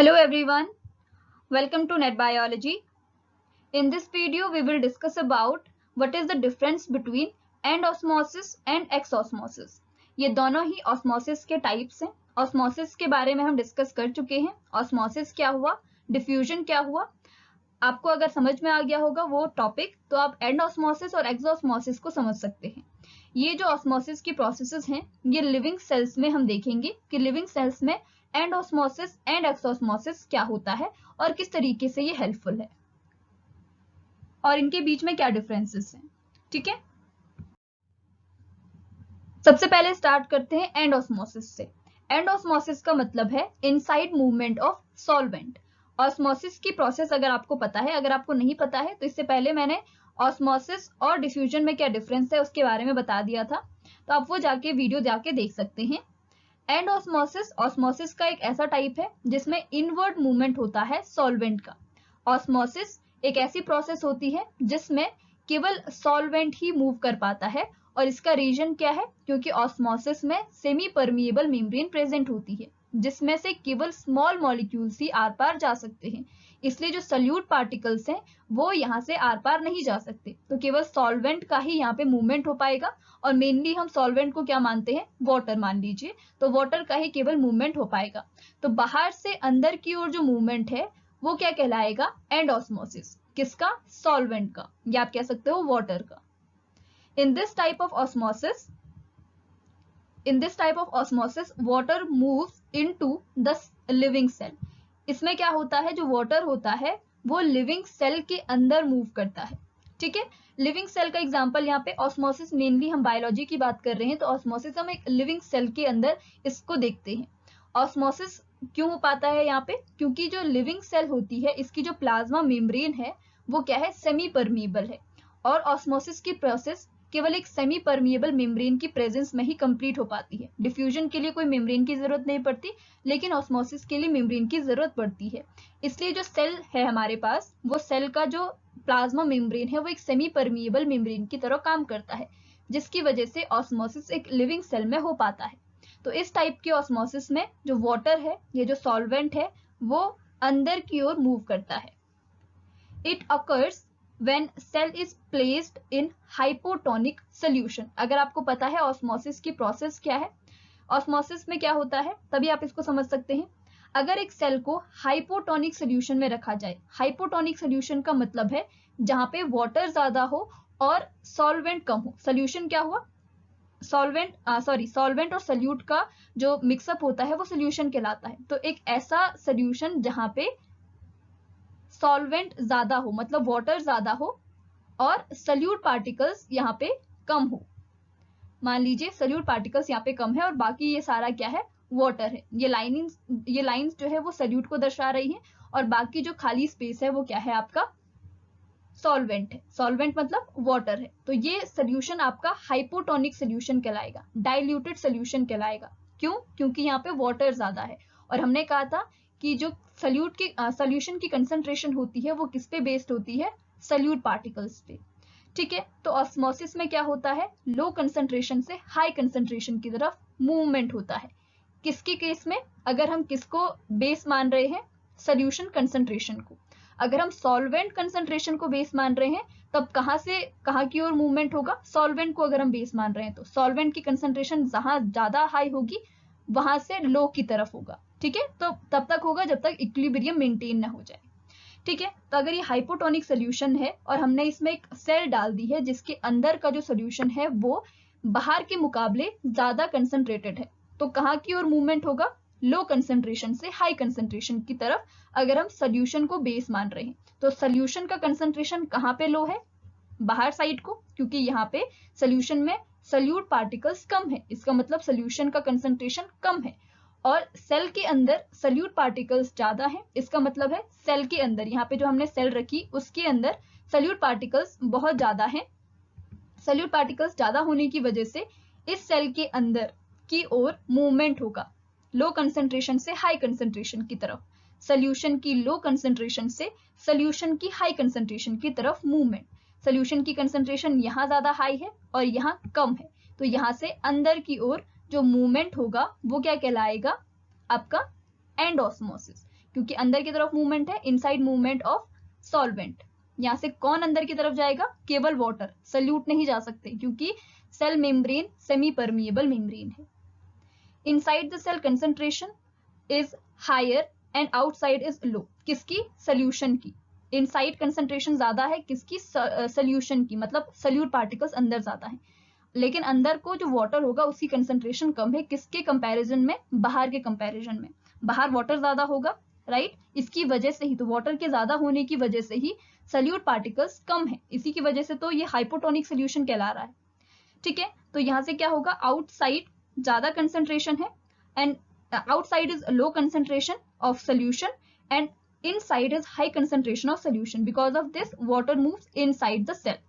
Hello everyone, welcome to Net Biology. In this video, we will discuss about what is the difference between end osmosis and exosmosis. ये दोनों ही osmosis के types हैं. Osmosis के बारे में हम discuss कर चुके हैं. Osmosis क्या हुआ, diffusion क्या हुआ. आपको अगर समझ में आ गया होगा वो टॉपिक, तो आप एंड ऑस्मोसिस और एक्सोस्मोसिस को समझ सकते हैं. ये जो ऑस्मोसिस की प्रोसेसेस हैं, ये लिविंग सेल्स में हम देखेंगे कि लिविंग सेल्स में एंड ऑस्मोसिस एंड एक्सोस्मोसिस क्या होता है और किस तरीके से ये हेल्पफुल है और इनके बीच में क्या डिफरेंसेस हैं. ठीक है, सबसे पहले स्टार्ट करते हैं एंड ऑस्मोसिस से. एंड ऑस्मोसिस का मतलब है inside movement of solvent. Osmosis की प्रोसेस अगर आपको पता है, अगर आपको नहीं पता है तो इससे पहले मैंने ऑस्मोसिस और डिफ्यूजन में क्या डिफरेंस है उसके बारे में बता दिया था, तो आप वो जाके वीडियो जाके देख सकते हैं. एंड ऑस्मोसिस ऑस्मोसिस का एक ऐसा टाइप है जिसमें इनवर्ड मूवमेंट होता है सॉल्वेंट का. ऑस्मोसिस एक ऐसी प्रोसेस होती है जिसमें केवल सॉल्वेंट ही मूव कर पाता है, और इसका रीजन क्या है, क्योंकि ऑस्मोसिस में सेमी परमिएबल मेम्ब्रेन प्रेजेंट होती है जिसमें से केवल स्मॉल मॉलिक्यूल्स ही आर पार जा सकते हैं. इसलिए जो सल्यूट पार्टिकल्स हैं वो यहाँ से आर पार नहीं जा सकते, तो केवल सॉल्वेंट का ही यहाँ पे मूवमेंट हो पाएगा. और मेनली हम सॉल्वेंट को क्या मानते हैं, वाटर मान लीजिए, तो वाटर का ही केवल मूवमेंट हो पाएगा. तो बाहर से अंदर की ओर जो मूवमेंट है वो क्या कहलाएगा, एंड ऑस्मोसिस. किसका, सॉल्वेंट का, या आप कह सकते हो वाटर का. In this type of osmosis, water moves into the living cell. इसमें क्या होता है, जो water होता है वो living cell के अंदर move करता है. ठीक है, लिविंग सेल का एग्जांपल यहाँ पे ऑस्मोसिस, मेनली हम बायोलॉजी की बात कर रहे हैं तो ऑस्मोसिस हम एक लिविंग सेल के अंदर इसको देखते हैं. ऑस्मोसिस क्यों हो पाता है यहाँ पे, क्योंकि जो लिविंग सेल होती है इसकी जो प्लाज्मा मेम्ब्रेन है वो क्या है, सेमी परमिएबल है. और ऑस्मोसिस की प्रोसेस केवल एक सेमी परमिएबल मेम्ब्रेन की प्रेजेंस में ही कंप्लीट हो पाती है. डिफ्यूजन के लिए कोई मेम्ब्रेन की जरूरत नहीं पड़ती, लेकिन ऑस्मोसिस के लिए मेम्ब्रेन की जरूरत पड़ती है. इसलिए जो सेल है हमारे पास, वो सेल का जो प्लाज्मा मेम्ब्रेन है वो एक सेमी परमिएबल मेम्ब्रेन की तरह काम करता है, जिसकी वजह से ऑस्मोसिस एक लिविंग सेल में हो पाता है. तो इस टाइप के ऑस्मोसिस में जो वाटर है, ये जो सॉल्वेंट है, वो अंदर की ओर मूव करता है. It occurs when cell is placed in hypotonic solution. अगर आपको पता है ऑस्मोसिस की प्रोसेस क्या है, ऑस्मोसिस में क्या होता है तभी आप इसको समझ सकते हैं. अगर एक सेल को हाइपोटोनिक सोल्यूशन में रखा जाए, हाइपोटोनिक सोल्यूशन का मतलब है जहां पे वाटर ज्यादा हो और सॉल्वेंट कम हो. सोल्यूशन क्या हुआ, सॉल्वेंट और सोल्यूट का जो मिक्सअप होता है वो सोल्यूशन कहलाता है. तो एक ऐसा सोल्यूशन जहां पे सॉल्वेंट ज्यादा हो, मतलब वाटर ज्यादा हो, और सल्यूट पार्टिकल्स यहाँ पे कम हो. मान लीजिए सल्यूट पार्टिकल्स यहाँ पे कम है और बाकी ये सारा क्या है, वाटर है. ये लाइंस जो है वो सल्यूट को दर्शा रही है, और बाकी जो खाली स्पेस है वो क्या है, आपका सॉल्वेंट है. सॉल्वेंट मतलब वाटर है. तो ये सोल्यूशन आपका हाइपोटोनिक सोल्यूशन कहलाएगा, डाइल्यूटेड सोल्यूशन कहलाएगा. क्यों, क्योंकि यहाँ पे वाटर ज्यादा है. और हमने कहा था कि जो सोल्यूशन की कंसंट्रेशन होती है वो किस पे बेस्ड होती है, सल्यूट पार्टिकल्स पे. ठीक है, तो ऑस्मोसिस में क्या होता है, लो कंसंट्रेशन से हाई कंसंट्रेशन की तरफ मूवमेंट होता है. किसके केस में, अगर हम किसको बेस मान रहे हैं, सोल्यूशन कंसंट्रेशन को. अगर हम सॉल्वेंट कंसंट्रेशन को बेस मान रहे हैं तब कहां से कहां की ओर मूवमेंट होगा, सॉल्वेंट को अगर हम बेस मान रहे हैं तो सॉल्वेंट की कंसंट्रेशन जहां ज्यादा हाई होगी वहां से लो की तरफ होगा. ठीक है, तो तब तक होगा जब तक इक्विलिब्रियम मेंटेन ना हो जाए. ठीक है, तो अगर ये हाइपोटोनिक सोल्यूशन है और हमने इसमें एक सेल डाल दी है जिसके अंदर का जो सोल्यूशन है वो बाहर के मुकाबले ज्यादा कंसंट्रेटेड है, तो कहां की ओर मूवमेंट होगा, लो कंसंट्रेशन से हाई कंसंट्रेशन की तरफ. अगर हम सोल्यूशन को बेस मान रहे हैं तो सोल्यूशन का कंसंट्रेशन कहां पे लो है, बाहर साइड को, क्योंकि यहाँ पे सोल्यूशन में सल्यूट पार्टिकल्स कम है, इसका मतलब सोल्यूशन का कंसंट्रेशन कम है. और सेल के अंदर सल्यूट पार्टिकल्स ज्यादा है, इसका मतलब है सेल के अंदर, यहाँ पे जो हमने सेल रखी उसके अंदर सल्यूट पार्टिकल्स बहुत ज्यादा है. सल्यूट पार्टिकल्स ज्यादा होने की वजह से इस सेल के अंदर की ओर मूवमेंट होगा, लो कंसंट्रेशन से हाई कंसंट्रेशन की तरफ. सोल्यूशन की लो कंसंट्रेशन से सोल्यूशन की हाई कंसंट्रेशन की तरफ मूवमेंट. सोल्यूशन की कंसंट्रेशन यहाँ ज्यादा हाई है और यहाँ कम है, तो यहाँ से अंदर की ओर जो मूवमेंट होगा वो क्या कहलाएगा, आपका एंड ऑस्मोसिस. क्योंकि अंदर की तरफ मूवमेंट है, इनसाइड मूवमेंट ऑफ सॉल्वेंट। यहाँ से कौन अंदर की तरफ जाएगा? केवल वाटर, सल्यूट नहीं जा सकते क्योंकि cell membrane semi permeable membrane है। Inside the cell concentration is higher and outside is low. किसकी? सॉल्यूशन की। इनसाइड कंसंट्रेशन ज्यादा है, किसकी? सॉल्यूशन की, मतलब सल्यूट पार्टिकल्स अंदर ज्यादा है, लेकिन अंदर को जो वाटर होगा उसकी कंसंट्रेशन कम है। किसके कंपैरिजन में? बाहर के कंपैरिजन में। बाहर वाटर ज्यादा होगा, राइट? इसकी वजह से ही, तो वाटर के ज्यादा होने की वजह से ही सल्यूट पार्टिकल्स कम है, इसी की वजह से तो ये हाइपोटोनिक सोल्यूशन कहला रहा है। ठीक है, तो यहां से क्या होगा? आउटसाइड ज्यादा कंसंट्रेशन है and outside is low concentration of solution and inside is high concentration of solution. Because of this water moves inside the cell.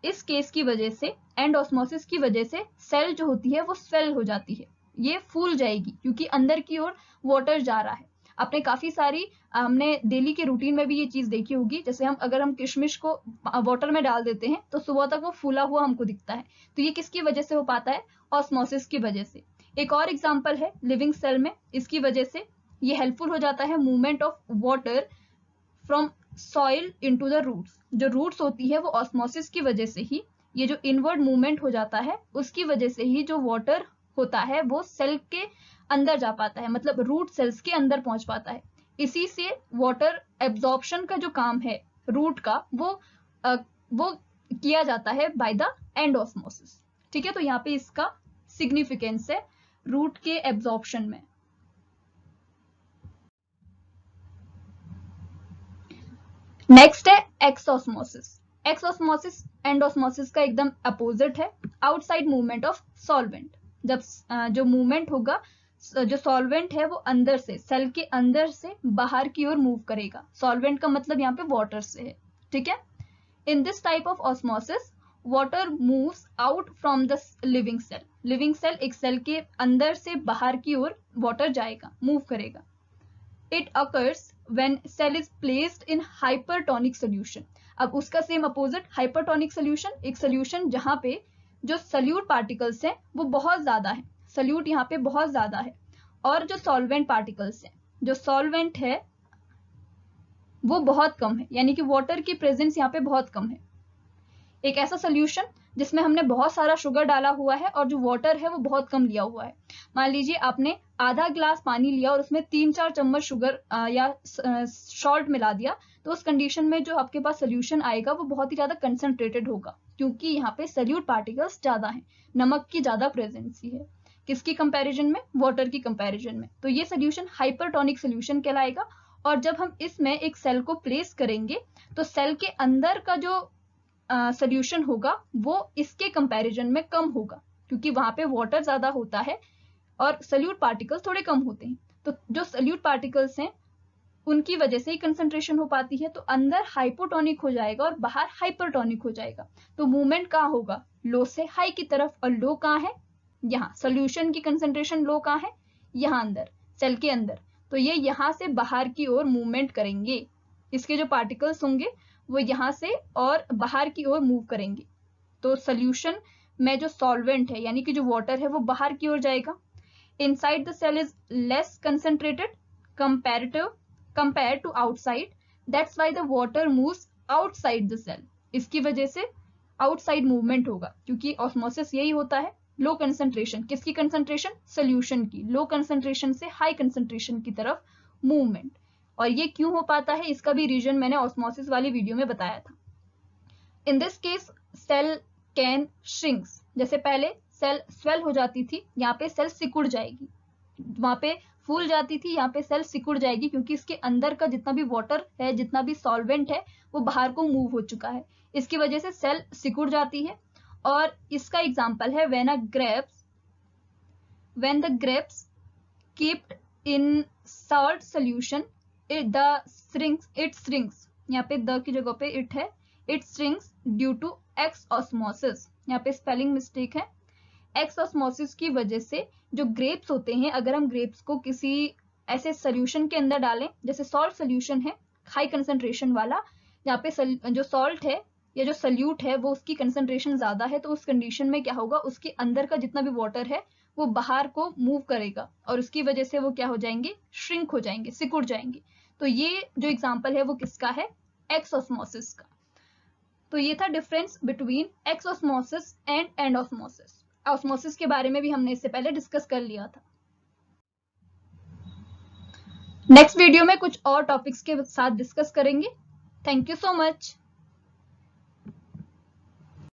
इस केस की वजह से एंड ऑस्मोसिस की वजह से सेल जो होती है वो स्वेल हो जाती है, ये फूल जाएगी क्योंकि अंदर की ओर वाटर जा रहा है। आपने काफी सारी हमने डेली के रूटीन में भी ये चीज देखी होगी, जैसे अगर हम किशमिश को वाटर में डाल देते हैं तो सुबह तक वो फूला हुआ हमको दिखता है। तो ये किसकी वजह से हो पाता है? ऑस्मोसिस की वजह से। एक और एग्जांपल है लिविंग सेल में, इसकी वजह से ये हेल्पफुल हो जाता है movement of water from soil into the roots. जो रूट्स होती है वो ऑस्मोसिस की वजह से ही, ये जो इनवर्ड मूवमेंट हो जाता है उसकी वजह से ही जो वाटर होता है वो सेल के अंदर जा पाता है, मतलब रूट सेल्स के अंदर पहुंच पाता है। इसी से वाटर एब्जॉर्प्शन का जो काम है रूट का वो किया जाता है बाय द एंड ऑस्मोसिस। ठीक है, तो यहाँ पे इसका सिग्निफिकेंस है रूट के एब्जॉर्प्शन में। नेक्स्ट है एक्सऑस्मोसिस। एक्सऑस्मोसिस एंडोस्मोसिस का एकदम अपोजिट है। Outside movement of solvent. जब जो मूवमेंट होगा, जो सॉल्वेंट है वो अंदर से, सेल के अंदर से बाहर की ओर मूव करेगा। सॉल्वेंट का मतलब यहाँ पे वाटर से है। ठीक है, in this type of osmosis water moves out from the living cell. Living cell, एक सेल के अंदर से बाहर की ओर वाटर जाएगा, मूव करेगा। It occurs when cell is placed in hypertonic solution. अब उसका सेम अपोजिट हाइपरटोनिक सोल्यूशन, एक सोल्यूशन जहां पे जो सल्यूट पार्टिकल्स हैं वो बहुत ज्यादा है, सल्यूट यहाँ पे बहुत ज्यादा है, और जो सॉल्वेंट पार्टिकल्स हैं, जो सॉल्वेंट है वो बहुत कम है, यानी कि वाटर की प्रेजेंस यहाँ पे बहुत कम है। एक ऐसा सोल्यूशन जिसमें हमने बहुत सारा शुगर डाला हुआ है और जो वाटर है वो बहुत कम लिया हुआ है। मान लीजिए आपने आधा गिलास पानी लिया और उसमें 3-4 चम्मच शुगर या सॉल्ट मिला दिया, तो उस कंडीशन में जो आपके पास सोल्यूशन आएगा वो बहुत ही ज्यादा कंसंट्रेटेड होगा, क्योंकि यहाँ पे सल्यूट पार्टिकल्स ज्यादा हैं, नमक की ज्यादा प्रेजेंसी है। किसकी कंपैरिजन में? वाटर की कंपैरिजन में। तो ये सोल्यूशन हाइपरटोनिक सोल्यूशन कहलाएगा। और जब हम इसमें एक सेल को प्लेस करेंगे तो सेल के अंदर का जो सोल्यूशन होगा वो इसके कंपैरिजन में कम होगा, क्योंकि वहां पे वाटर ज्यादा होता है और सल्यूट पार्टिकल्स थोड़े कम होते हैं। तो जो सल्यूट पार्टिकल्स हैं उनकी वजह से ही कंसंट्रेशन हो पाती है, तो अंदर हाइपोटोनिक हो जाएगा और बाहर हाइपरटोनिक हो जाएगा। तो मूवमेंट कहाँ होगा? लो से हाई की तरफ। और लो कहाँ है? यहाँ। सोल्यूशन की कंसंट्रेशन लो कहाँ है? यहाँ अंदर, सेल के अंदर। तो ये यहाँ से बाहर की ओर मूवमेंट करेंगे, इसके जो पार्टिकल्स होंगे वो यहाँ से और बाहर की ओर मूव करेंगे। तो सोल्यूशन में जो सॉल्वेंट है यानी कि जो वाटर है वो बाहर की ओर जाएगा। Inside the cell is less concentrated compared to outside, that's why the water moves outside the cell. इसकी वजह से आउटसाइड मूवमेंट होगा, क्योंकि ऑस्मोसिस यही होता है, लो कंसंट्रेशन। किसकी कंसंट्रेशन? सोल्यूशन की। लो कंसंट्रेशन से हाई कंसंट्रेशन की तरफ मूवमेंट। और ये क्यों हो पाता है इसका भी रीजन मैंने ऑस्मोसिस वाली वीडियो में बताया था। In this case cell can shrinks. जैसे पहले सेल स्वेल हो जाती थी, यहाँ पे सेल सिकुड़ जाएगी, वहां पे फूल जाती थी, यहाँ पे सेल सिकुड़ जाएगी, क्योंकि इसके अंदर का जितना भी वाटर है, जितना भी सॉल्वेंट है वो बाहर को मूव हो चुका है, इसकी वजह से सेल सिकुड़ जाती है। और इसका एग्जांपल है when the grapes kept in salt solution it shrinks। यहाँ पे द की जगह पे इट है, it shrinks due to एक्सऑस्मोसिस। यहाँ पे स्पेलिंग मिस्टेक है। एक्सऑस्मोसिस की वजह से जो ग्रेप्स होते हैं, अगर हम ग्रेप्स को किसी ऐसे सोल्यूशन के अंदर डालें, जैसे सॉल्ट सोल्यूशन है हाई कंसंट्रेशन वाला, यहाँ पे जो सॉल्ट है या जो सल्यूट है वो उसकी कंसंट्रेशन ज्यादा है, तो उस कंडीशन में क्या होगा? उसके अंदर का जितना भी वाटर है वो बाहर को मूव करेगा और उसकी वजह से वो क्या हो जाएंगे, श्रिंक हो जाएंगे, सिकुड़ जाएंगे। तो ये जो एग्जाम्पल है वो किसका है, एक्सऑस्मोसिस का। तो ये था डिफरेंस बिटवीन एक्सऑस्मोसिस एंड एंडऑस्मोसिस। ऑस्मोसिस के बारे में भी हमने इससे पहले डिस्कस कर लिया था। नेक्स्ट वीडियो में कुछ और टॉपिक्स के साथ डिस्कस करेंगे। Thank you so much.